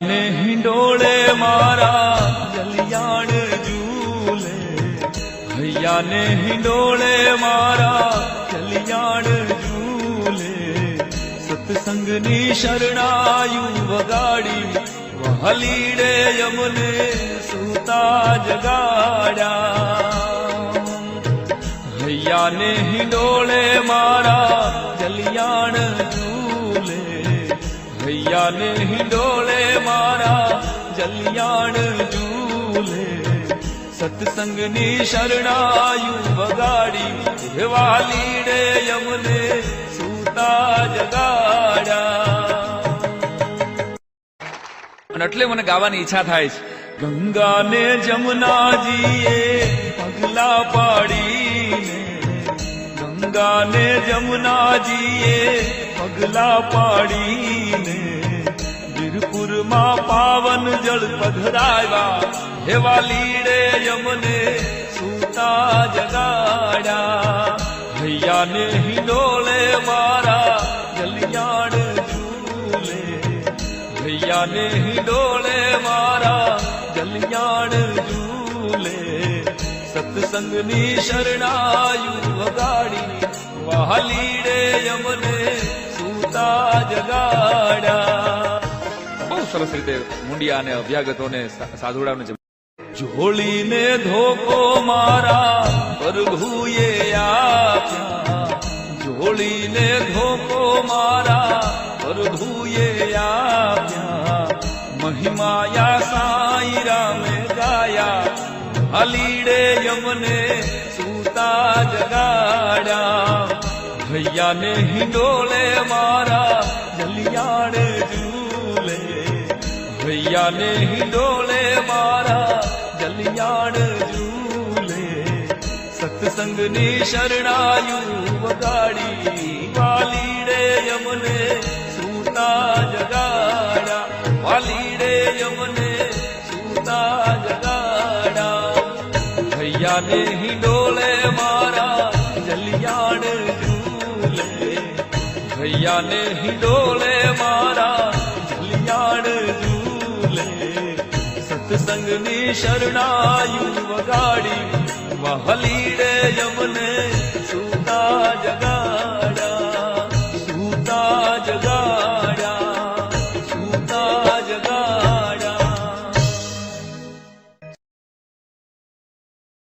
ને હિંડોળે મારા જલિયાણ ઝૂલે, હૈયા ને હિંડોળે મારા જલિયાણ ઝૂલે. સત્સંગની શરણાયું વગાડી વહાલીડે યમને સૂતા જગાડ્યા. હૈયા ને હિંડોળે મારા જલિયાણ ઝૂલે, હૈયા ને હિંડોળે મારા જલિયાણ ઝૂલે. સત્સંગની શરણાયું વગાડી વાલીડે યમને સૂતા જગાડ્યા. અને એટલે મને ગાવાની ઈચ્છા થાય છે. ગંગા ને જમુનાજીએ પગલા પાડીને, ગંગા ને જમુનાજીએ પગલા પાડીને વીરપુરમાં પાવન જળ પધરાવ્યા. હેવા લીડે યમને સૂતા જગાડ્યા. હૈયા ને હિંડોળે મારા જલિયાણ ઝૂલે, હૈયા ને હિંડોળે મારા જલિયાણ ઝૂલે. સત્સંગની શરણાયું વગાડી વહાલીડે યમને સૂતા જગાડ્યા. બહુ સરસ રીતે મુંડિયા અને અભ્યાગતોને સાધુડાઓને જોડીને ધોકો મારા પ્રભુએ આપ્યા, જોડીને ધોકો મારા પ્રભુએ આપ્યા. મહિમાયા સાઈ રામે ગાયા, હાલીડે યમને સૂતા જગાડ્યા. હૈયા ને હિંડોળે મારા જલિયાણ ઝૂલે, હૈયા ને હિંડોળે મારા જલિયાણ ઝૂલે. સત્સંગની શરણાયું વગાડી વાલીડે યમને સૂતા જગાડ્યા, વાલીડે યમને સૂતા જગાડ્યા. હૈયા ને હિંડોળે મારા જલિયાણ ઝૂલે, હૈયા ને હિંડોળે મારા જલિયાણ ઝૂલે. સત્સંગની શરણાયું વગાડી વહાલીડે યમને સૂતા જગાડ્યા.